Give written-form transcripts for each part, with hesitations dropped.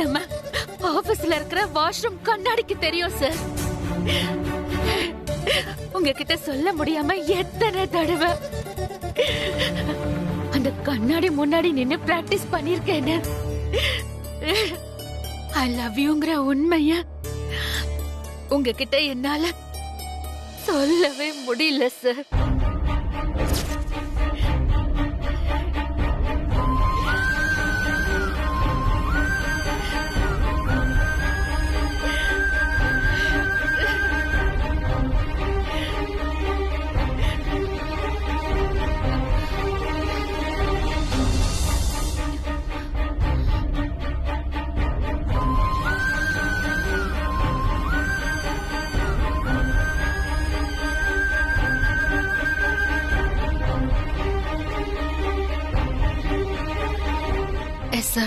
நம்ம ஆபீஸ்ல இருக்கிற வாஷ்ரூம் கண்ணாடிக்கு தெரியும் சார். உங்ககிட்ட சொல்ல முடியாம எத்தனை தடவை அந்த கண்ணாடி முன்னாடி நின்னு பிராக்டிஸ் பண்ணிருக்கேன்னு. ஐ லவ் யூங்கிற உண்மைய உங்ககிட்ட என்னால சொல்லவே முடியல sir. Yes, sir.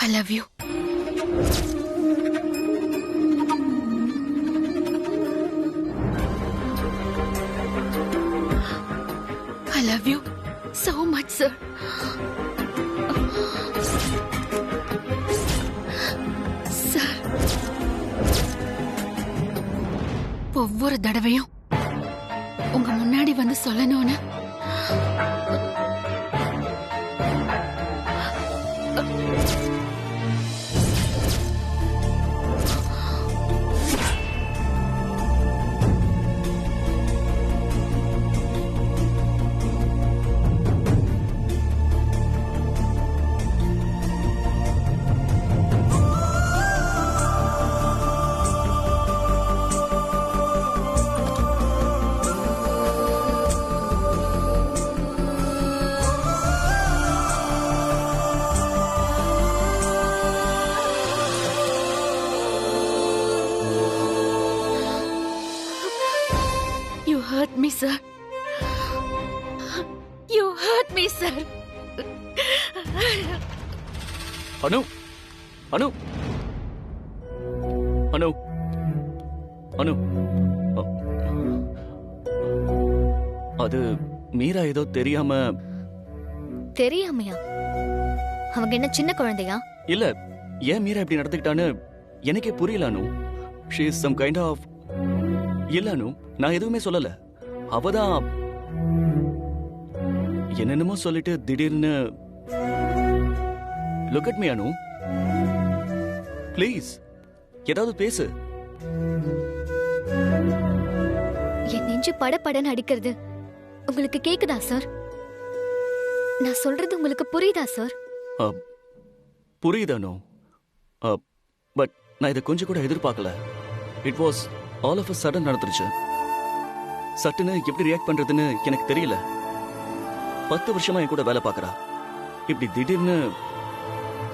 I love you. I love you so much, sir. Sir. ஒவ்வொரு தடவையும் உங்க முன்னாடி வந்து சொல்லணும்னு hurt me, sir. You hurt me, sir. அனு அனு அனு அனு அது மீரா ஏதோ தெரியாமையா? அவங்க என்ன சின்ன குழந்தையா? இல்ல, ஏன் மீரா இப்படி நடந்துக்கிட்டான்னு எனக்கே புரியல அனு. she is some kind of இல்ல அனு, நான் எதுவுமே சொல்லல. அவதான் என்னென்னமோ சொல்லிட்டு திடீர்னு look at me Anu, please ஏதாவது பேசு. என் நெஞ்சு படபடன்னு அடிக்கிறது உங்களுக்கு கேக்குதா சார்? நான் சொல்றது உங்களுக்கு புரியுதா சார்? புரியுது அனு, பட் நான் இதை கொஞ்சம் கூட எதிர்பார்க்கல. It was all of a sudden நடந்துருச்சு. சட்டுன்னு எப்படி ரியாக்ட் பண்றதுன்னு எனக்கு தெரியல. 10 வருஷமா என் கூட வேலை பார்க்கறா. இப்படி திடீர்னு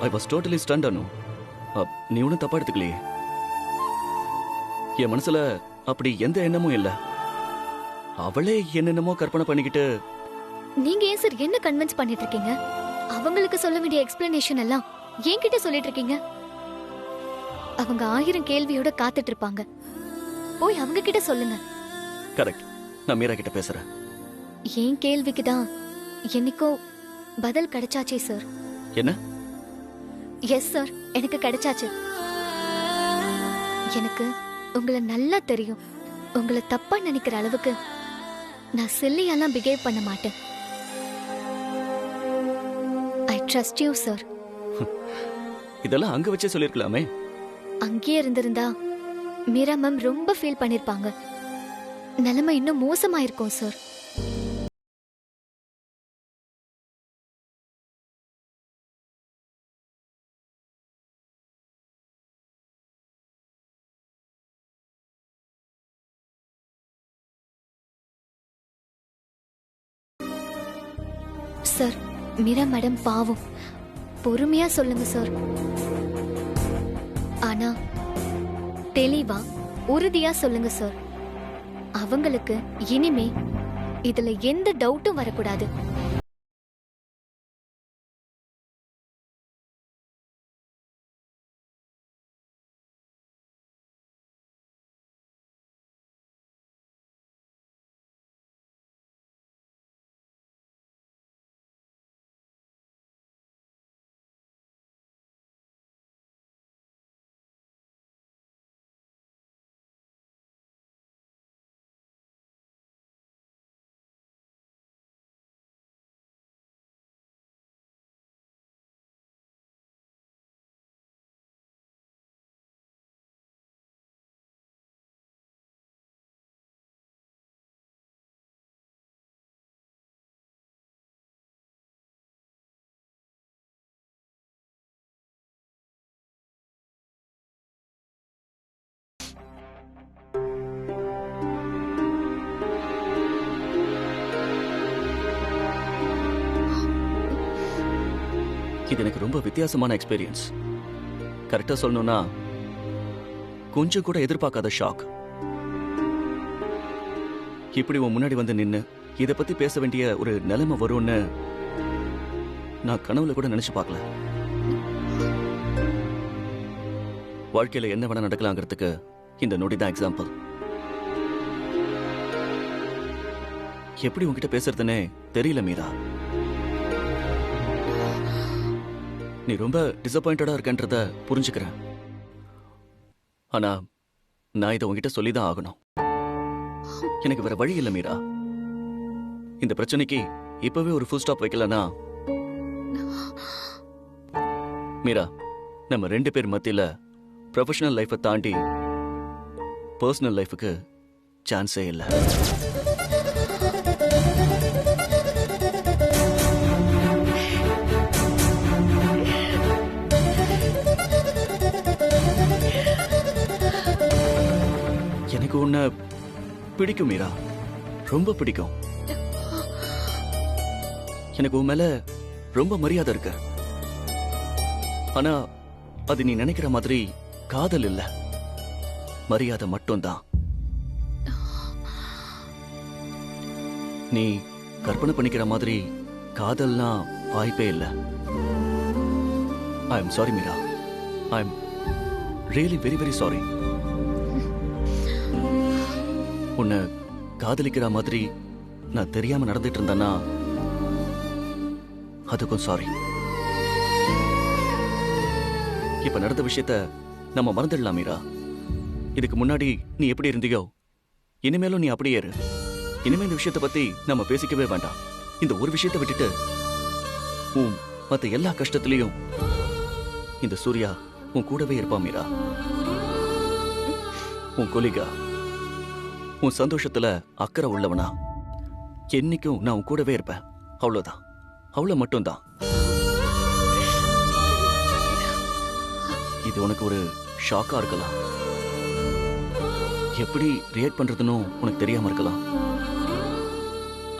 ஐ வாஸ் டோட்டலி ஸ்டண்ட் அனு. நீ ஒன்றும் தப்பா எடுத்துக்கலையே. என் மனசுல அப்படி எந்த எண்ணமும் இல்லை. அவளே என்னென்னமோ கற்பனை பண்ணிக்கிட்டு. நீங்க ஏன் சார் என்ன கன்வின்ஸ் பண்ணிட்டு இருக்கீங்க? அவங்களுக்கு சொல்ல வேண்டிய எக்ஸ்பிளனேஷன் எல்லாம் என்கிட்ட சொல்லிட்டு இருக்கீங்க. அவங்க 1000 கேள்வியோட காத்துட்டு இருப்பாங்க. போய் அவங்க கிட்ட சொல்லுங்க. கரெக்ட், நான் மீரா கிட்ட பேசுறேன். ஏன் கேள்விக்கு தான் என்னைக்கோ பதில் கிடைச்சாச்சே சார். என்ன? எஸ் சார், எனக்கு கிடைச்சாச்சு. எனக்கு உங்களை நல்லா தெரியும். உங்களை தப்பா நினைக்கிற அளவுக்கு நான் சில்லியெல்லாம் பிஹேவ் பண்ண மாட்டேன். I trust you sir. இதெல்லாம் அங்க வச்சே சொல்லிருக்கலாமே. அங்கேயே இருந்திருந்தா மீரா மேம் ரொம்ப ஃபீல் பண்ணிருப்பாங்க. நிலைமை இன்னும் மோசமாயிருக்கும் சார். சார், மீரா மேடம் பாவம். பொறுமையா சொல்லுங்க சார். ஆனா தெளிவா உறுதியா சொல்லுங்க சார். அவங்களுக்கு இனிமே இதுல எந்த டவுட்டும் வரக்கூடாது. இது எனக்கு ரொம்ப வித்தியாசமான எக்ஸ்பீரியன்ஸ். கரெக்டா சொல்லணும்னா கொஞ்சம் கூட எதிர்பார்க்காத ஷாக். இப்படி உன் முன்னாடி வந்து நின்னு இத பத்தி பேச வேண்டிய ஒரு நிலைமை வரும்னு நான் கனவுல கூட நினைச்சு பார்க்கல. வாழ்க்கையில என்ன வேணா நடக்கலாங்கிறதுக்கு இந்த நொடிதான் எக்ஸாம்பிள். எப்படி உன்கிட்ட பேசுறதுன்னே தெரியல மீரா. நீ ரொம்ப டிசப்பாயிண்டடா இருக்கன்றத புரிஞ்சுக்கிறேன். ஆனா நான் இதை உன்கிட்ட சொல்லிதான் ஆகணும். எனக்கு வேற வழி இல்லை மீரா. இந்த பிரச்சனைக்கு இப்பவே ஒரு ஃபுல் ஸ்டாப் வைக்கலனா மீரா, நம்ம 2 பேர் மத்தியில ப்ரொஃபஷனல் லைஃபை தாண்டி பர்சனல் லைஃபுக்கு சான்ஸே இல்லை. எனக்கு உன்னை பிடிக்கும் மீரா, ரொம்ப பிடிக்கும். எனக்கு உன் மேல ரொம்ப மரியாதை இருக்கு. ஆனா அது நீ நினைக்கிற மாதிரி காதல் இல்ல, மரியாதை மட்டும்தான். நீ கற்பனை பண்ணிக்கிற மாதிரி காதல்னா வாய்ப்பே இல்ல. I am sorry Meera, I am really very very sorry. உன்னை காதலிக்கிற மாதிரி நான் தெரியாம நடந்துட்டு இருந்தேன்னா அதுக்கும் சாரி. இப்ப நடந்த விஷயத்த நம்ம மறந்துடலாம் மீரா. இதுக்கு முன்னாடி நீ எப்படி இருந்தியோ இனிமேலும் நீ அப்படியே இரு. இனிமே இந்த விஷயத்தை பத்தி நம்ம பேசிக்கவே வேண்டாம். இந்த ஒரு விஷயத்தை விட்டுட்டு உன் மத்த எல்லா கஷ்டத்திலையும் இந்த சூர்யா உன் கூடவே இருப்பான் மீரா. உன் கொலிகா, உன் சந்தோஷத்துல அக்கறை உள்ளவனா என்னைக்கும் நான் உன் கூடவே இருப்பேன். அவ்வளவுதான், அவ்வளவு மட்டும்தான். இது உனக்கு ஒரு ஷாக்கா இருக்கலாம், எப்படி ரியாக்ட் பண்றதுன்னு உனக்கு தெரியாம இருக்கலாம்.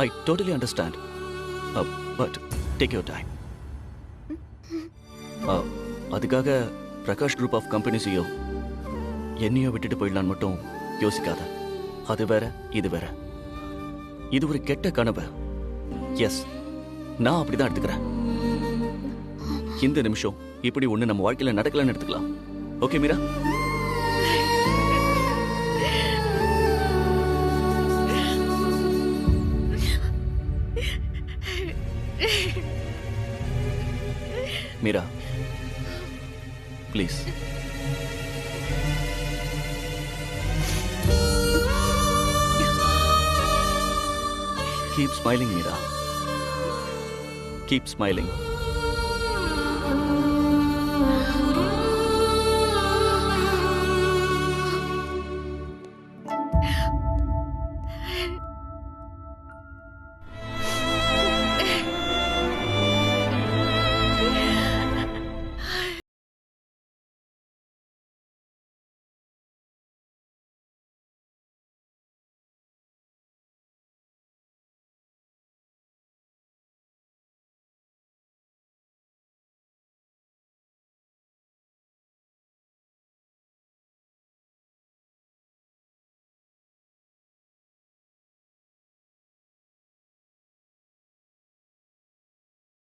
I totally understand, but take your time. அதுக்காக பிரகாஷ் குரூப் ஆஃப் கம்பெனிஸையோ என்னையோ விட்டுட்டு போயிடலான்னு மட்டும் யோசிக்காத. அது வேற இது வேற. இது ஒரு கெட்ட கனவு. எஸ், நான் அப்படிதான் எடுத்துக்கிறேன். இந்த நிமிஷம் இப்படி ஒண்ணு நம்ம வாழ்க்கையில நடக்கலன்னு எடுத்துக்கலாம். Okay Meera? Meera please. Keep smiling, Meera. Keep smiling.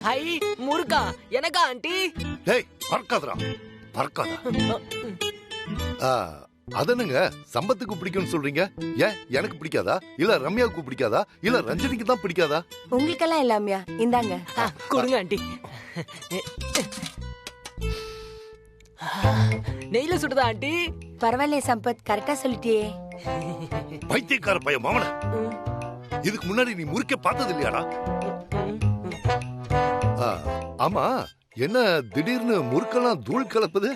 Hi Muruga, எனக்கா ஆண்டி? டேய் பறக்காதடா, பறக்காத. அதனுங்க சம்பத்துக்கு பிடிக்கும்னு சொல்றீங்க. ஏன் எனக்கு பிடிக்காதா? இல்ல ரம்யாவுக்கு பிடிக்காதா? இல்ல ரஞ்சனிக்கு தான் பிடிக்காதா? உங்களுக்கெல்லாம் இல்லாமையா? இந்தாங்க. கொடுங்க ஆண்டி. நெய்ல சுடுதா ஆண்டி? பரவாயில்லையே சம்பத், கரெக்டா சொல்லிட்டியே. பைத்தியக்கார பையன் மாமன, இதுக்கு முன்னாடி நீ முறுக்க பார்த்தது இல்லையாடா? ஆமா, என்ன திடீர்னு முறுக்கெல்லாம் தூள் கலப்புது?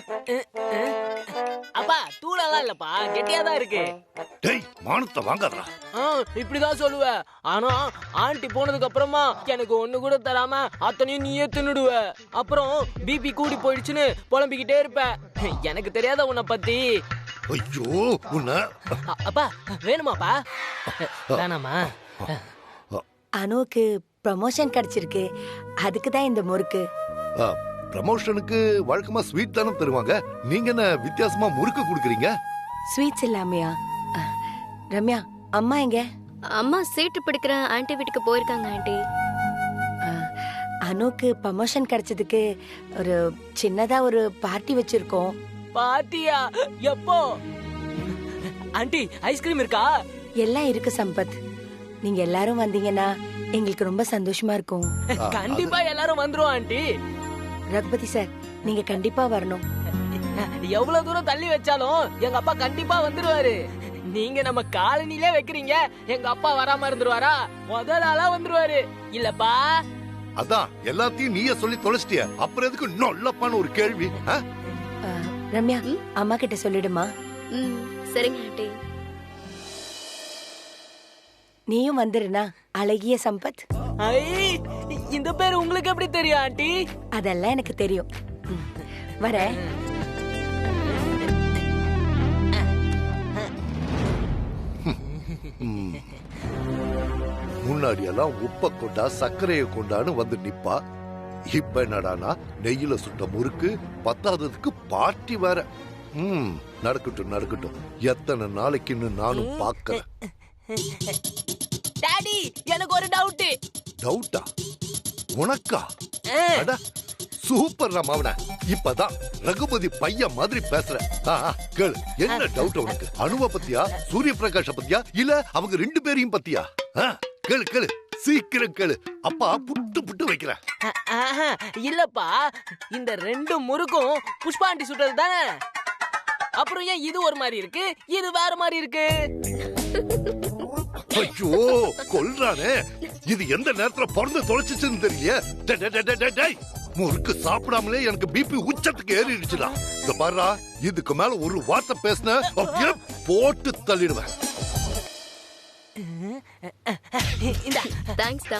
அப்பா தூளெல்லாம் இல்லப்பா, கெட்டியாதான் இருக்கு. டேய் மானத்தை வாங்காதடா. இப்படிதான் சொல்லுவேன். ஆனா ஆண்டி போனதுக்கு அப்புறமா எனக்கு ஒண்ணு கூட தராம அத்தனையும் நீயே தின்னுடுவ. அப்புறம் பிபி கூடி போயிடுச்சுன்னு புலம்பிக்கிட்டே இருப்ப. எனக்கு தெரியாத உன்னை பத்தி. ஐயோ உன்ன. அப்பா வேணுமாப்பா? வேணாமா? அனுவுக்கு ப்ரமோஷன் கிடைச்சிருக்கு, அதுக்கு தான் இந்த முறுக்கு. ப்ரமோஷனுக்கு வழக்கமா ஸ்வீட் தானே தருவாங்க, நீங்க என்ன வித்தியாசமா முறுக்கு கொடுக்குறீங்க? ஸ்வீட்ஸ் இல்லாமையா? ரம்யா, அம்மா எங்க? அம்மா சீட்டு பிடிக்கிற ஆன்ட்டி வீட்டுக்கு போயிருக்காங்க ஆன்ட்டி. அனுக்கு ப்ரமோஷன் கிடைச்சதுக்கு ஒரு சின்னதா ஒரு பார்ட்டி வச்சிருக்கோம். பாத்தியா? எப்போ? ஆண்டி ஐஸ்கிரீம் இருக்கா? எல்லாம் இருக்கு சம்பத். நீங்க எல்லாரும் வந்தீங்கன்னா எங்களுக்கு ரொம்ப சந்தோஷமா இருக்கும். கண்டிப்பா எல்லாரும் வந்துருவோம் ஆண்டி. ரகுபதி சார், நீங்க கண்டிப்பா வரணும். எவ்வளவு தூரம் தள்ளி வச்சாலும் எங்க அப்பா கண்டிப்பா வந்துருவாரு. நீங்க நம்ம காலனிலே வைக்கிறீங்க, எங்க அப்பா வராம இருந்துருவாரா? முதல் ஆளா வந்துருவாரு இல்லப்பா? அதான் எல்லாத்தையும் நீயே சொல்லி தொலைச்சிட்டிய, அப்புறம் எதுக்கு நொல்லப்பான்னு ஒரு கேள்வி? ரம்யா, அம்மா கிட்ட சொல்லிடுமா. சரிங்க ஆன்ட்டி. நீயும் வந்துருனா அழகிய சம்பத். ஐ, இந்த பேர் உங்களுக்கு எப்படி தெரியும் ஆண்டி? அதெல்லாம் எனக்கு தெரியும். வர. முன்னாடி எல்லாம் உப்ப கொண்டா சர்க்கரைய கொண்டான்னு வந்து நிப்பா. இப்ப என்னடானா நெய்யில சுட்ட முறுக்கு பத்தாததுக்கு பார்ட்டி வேற. நடக்கட்டும் நடக்கட்டும், எத்தனை நாளைக்குன்னு நானும் பாக்கிறேன். டாடி, எனக்கு ஒரு டவுட். டவுட்டா? உனக்கா? சூப்பர் ராமவன, இப்பதான் ரகுபதி பையன் மாதிரி பேசுற. கேளு, என்ன டவுட் உனக்கு? அனுவ பத்தியா, சூரிய பிரகாஷ பத்தியா, இல்ல அவங்க ரெண்டு பேரையும் பத்தியா? கேளு கேளு, சீக்கிரம் கேளு, அப்பா புட்டு புட்டு வைக்கிறேன். இல்லப்பா, இந்த ரெண்டு முறுக்கும் புஷ்பாண்டி சுட்டது தானே? அப்புறம் ஏன் இது ஒரு மாதிரி இருக்கு, இது வேற மாதிரி இருக்கு? ஐயோ கொல்றானே, இது எந்த நேரத்துல பிறந்து தொலைச்சிச்சுன்னு தெரியல. முறுக்கு சாப்பிடாமலே எனக்கு பிபி உச்சத்துக்கு ஏறிடுச்சுடா. இந்த பாருடா, இதுக்கு மேல ஒரு வார்த்தை பேசின போட்டு தள்ளிடுவேன். தேங்க்ஸ் டா.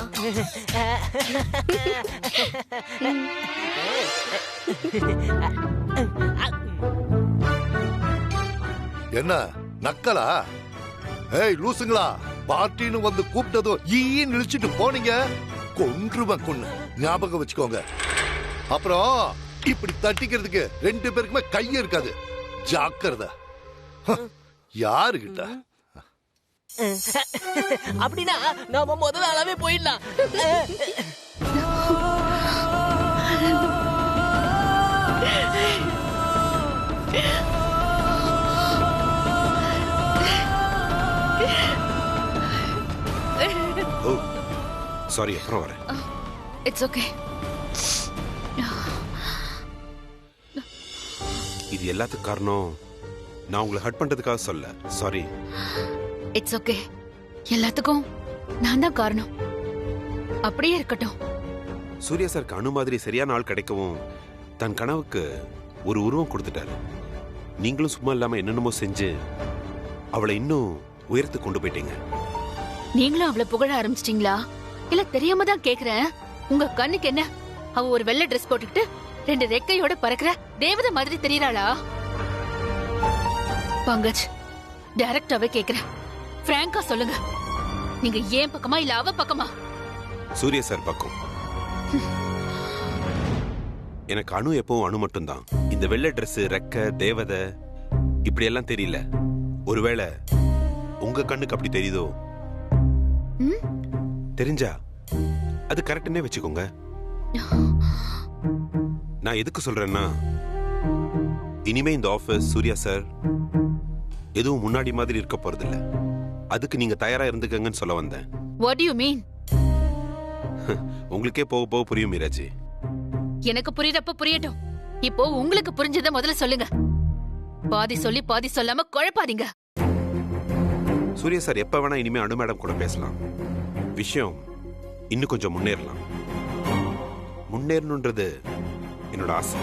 என்ன நக்கலா? ஏய் லூசுங்களா, பார்ட்டின்னு வந்து கூப்பிட்டதும் ஈன்னு நினைச்சிட்டு போனீங்க, கொன்றுவன் கொன்னு. ஞாபகம் வச்சுக்கோங்க. அப்புறம் இப்படி தட்டிக்கிறதுக்கு ரெண்டு பேருக்குமே கைய இருக்காது, ஜாக்கிரதை. யாருகிட்ட? அப்படின்னா நாம முதல் ஆளாவே போயிடலாம். ஓ சாரி, அப்புறம் வரேன். It's okay. இது எல்லாத்துக்கும் காரணம் நான் உங்களை ஹர்ட் பண்றதுக்காக சொல்ல. சாரி. It's okay. எல்லாத்துக்கும் நான் தான் காரணம். அப்படியே இருக்கட்டும். சூர்யா சாருக்கு அணு மாதிரி சரியான ஆள் கிடைக்கவும் தன் கனவுக்கு ஒரு உருவம் கொடுத்துட்டாரு. நீங்களும் சும்மா இல்லாம என்னென்னமோ செஞ்சு அவளை இன்னும் உயர்த்து கொண்டு போயிட்டீங்க. நீங்களும் அவளை புகழ ஆரம்பிச்சிட்டீங்களா? இல்ல தெரியாம தான் கேக்குறேன். உங்க கண்ணுக்கு என்ன, அவ ஒரு வெள்ளை ட்ரெஸ் போட்டுக்கிட்டு ரெண்டு ரெக்கையோட பறக்கிற தேவதை மாதிரி தெரியறாளா? பங்கஜ், டைரக்டாவே கேக்குறேன், பிராங்கா சொல்லுங்க. நீங்க ஏன் பக்கமா இல்ல அவ பக்கமா? சூர்யா சார் பக்கம். எனக்கு அணு எப்பவும் அணு மட்டும்தான். இந்த வெள்ளை ட்ரெஸ், ரெக்க, தேவதை இப்படி எல்லாம் தெரியல. ஒருவேளை உங்க கண்ணுக்கு அப்படி தெரியுதோ? தெரிஞ்சா அது கரெக்ட்னே வச்சுக்கோங்க. நான் எதுக்கு சொல்றேன்னா, இனிமே இந்த ஆபீஸ் சூர்யா சார் எதுவும் முன்னாடி மாதிரி இருக்க போறதில்ல. அதுக்கு நீங்க தயாரா இருந்துக்கங்கன்னு சொல்ல வந்தேன். What do you mean? உங்களுக்கே போக போக புரியும் மீராஜி. எனக்கு புரியறப்ப புரியட்டும். இப்போ உங்களுக்கு புரிஞ்சத முதல்ல சொல்லுங்க. பாதி சொல்லி பாதி சொல்லாம குழப்பாதீங்க. சூர்யா சார் எப்ப வேணா இனிமே அணு மேடம் கூட பேசலாம். விஷயம் இன்னும் கொஞ்சம் முன்னேறலாம். முன்னேறணும்ன்றது என்னோட ஆசை.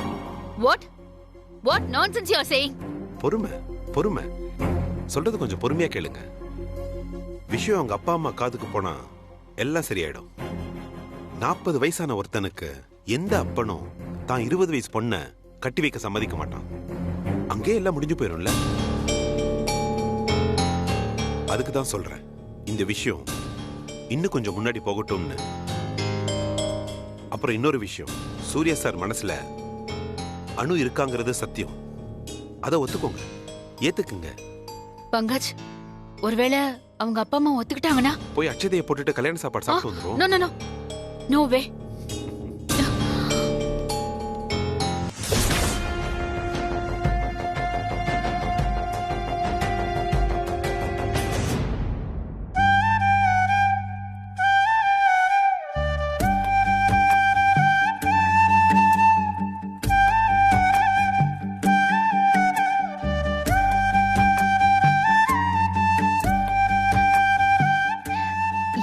What nonsense you are saying? பொறுமை பொறுமை, சொல்றது கொஞ்சம் பொறுமையா கேளுங்க. விஷயம் அவங்க அப்பா அம்மா காதுக்கு போனா எல்லாம் சரியாயிடும். 40 வயசான ஒருத்தனுக்கு எந்த அப்பனும் தான் 20 வயசு பொண்ண கட்டி வைக்க சம்மதிக்க மாட்டான். அங்கே எல்லாம் முடிஞ்சு போயிரும்ல. அதுக்கு தான் சொல்றேன், இந்த விஷயம் இன்னும் கொஞ்சம் முன்னாடி போகட்டும்னு. அப்புறம் இன்னொரு விஷயம், சூர்யா சார் மனசுல அணு இருக்காங்கிறது சத்தியம். அதை ஒத்துக்கோங்க, ஏத்துக்குங்க. பங்கஜ், ஒருவேளை அவங்க அப்பா அம்மா ஒத்துக்கிட்டாங்கன்னா போய் அச்சதையை போட்டுட்டு கல்யாண சாப்பாடு சாப்பிட்டு வந்துரும். No no no no way.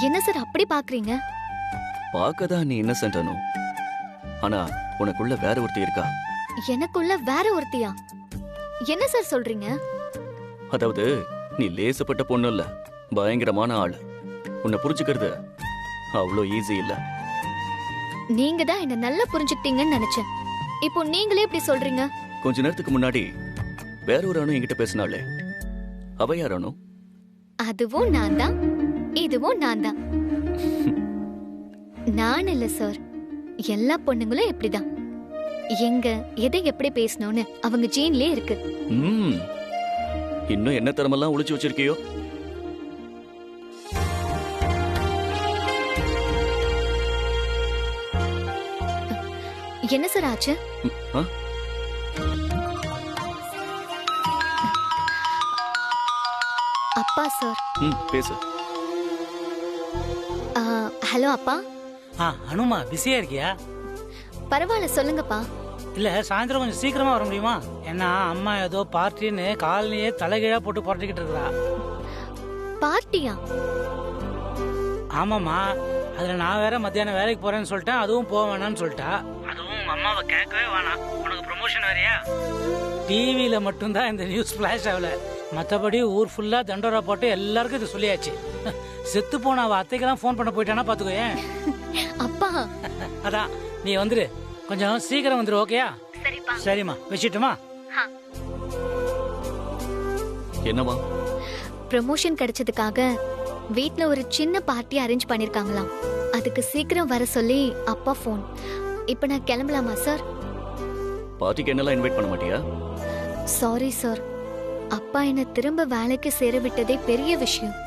என்ன சார் அப்படி பாக்குறீங்க? பார்க்கதான் நீ இன்னசென்ட் அனு. ஆனா உனக்குள்ள வேற ஒருத்தி இருக்கா. எனக்குள்ள வேற ஒருத்தியா? என்ன சார் சொல்றீங்க? அதாவது நீ லேசப்பட்ட பொண்ணு இல்ல, பயங்கரமான ஆள். உன்னை புரிஞ்சுக்கிறது அவ்வளோ ஈஸி இல்ல. நீங்க தான் என்ன நல்லா புரிஞ்சுக்கிட்டீங்கன்னு நினைச்சேன். இப்போ நீங்களே இப்படி சொல்றீங்க. கொஞ்ச நேரத்துக்கு முன்னாடி வேற ஒரு அணு என்கிட்ட பேசினாளே, அவ யார் அனு? அதுவும் நான் தான், இதுவும் நான் தான். நான் இல்ல சார், எல்லா பொண்ணுங்களும் இப்படிதான். எங்க எதை எப்படி பேசணும்னு அவங்க ஜீன்லயே இருக்கு. இன்னும் என்ன தரமெல்லாம் ஒளிச்சு வச்சிருக்கியோ? என்ன சார் ஆச்சு? அப்பா சார். பேசு. ஹலோ அப்பா. அனுமா பிஸியா இருக்கியா? பரவாயில்ல, சொல்லுங்கப்பா. இல்ல சாயந்தரம் கொஞ்சம் சீக்கிரமா வர முடியுமா? ஏன்னா அம்மா ஏதோ பார்ட்டின்னு காலனியே தலைகீழா போட்டு புரட்டிக்கிட்டு இருக்கா. பார்ட்டியா? ஆமாமா, அதுல நான் வேற மத்தியானம் வேலைக்கு போறேன்னு சொல்லிட்டேன், அதுவும் போக வேணாம்னு சொல்லிட்டா. அதுவும் உங்க அம்மாவை கேட்கவே வேணாம், உனக்கு ப்ரொமோஷன் வேறையா? டிவியில மட்டும்தான் இந்த நியூஸ் பிளாஷ் ஆகல, மற்றபடி ஊர் ஃபுல்லா தண்டோரா போட்டு எல்லாருக்கும் இது சொல்லியாச்சு. செத்து போன அவ அத்தைக்கெல்லாம் ஃபோன் பண்ண போயிட்டானா பாத்துக்கோ. ஏன் அப்பா? அதான் நீ வந்துரு, கொஞ்சம் சீக்கிரம் வந்துரு. ஓகேயா? சரிம்மா, வச்சிட்டுமா? என்னவா? ப்ரமோஷன் கிடைச்சதுக்காக வீட்ல ஒரு சின்ன பார்ட்டி அரேஞ்ச் பண்ணிருக்காங்களாம். அதுக்கு சீக்கிரம் வர சொல்லி அப்பா ஃபோன். இப்ப நான் கிளம்பலாமா சார்? பார்ட்டிக்கு என்னெல்லாம் இன்வைட் பண்ண மாட்டியா? சாரி சார், அப்பா என்ன திரும்ப வேலைக்கு சேர விட்டதே பெரிய விஷயம்.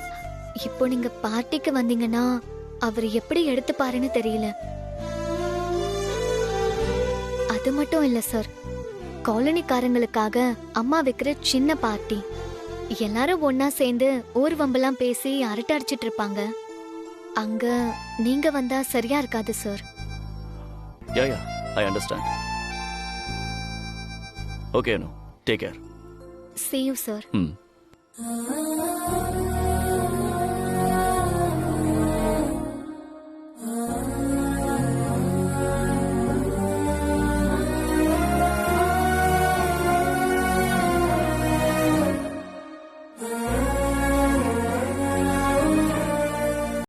இப்போ நீங்க பார்ட்டிக்கு வந்தீங்கன்னா அவர் எப்படி எடுத்துப்பாருன்னு தெரியல. அது மட்டும் இல்ல சார், காலனிக்காரங்களுக்காக அம்மா வைக்கிற சின்ன பார்ட்டி. எல்லாரும் ஒன்னா சேர்ந்து ஊர்வம்பெல்லாம் பேசி அரட்டை அடிச்சிட்டு இருப்பாங்க. அங்க நீங்க வந்தா சரியா இருக்காது sir. Yeah I understand. Okay Anu, take care. See you sir.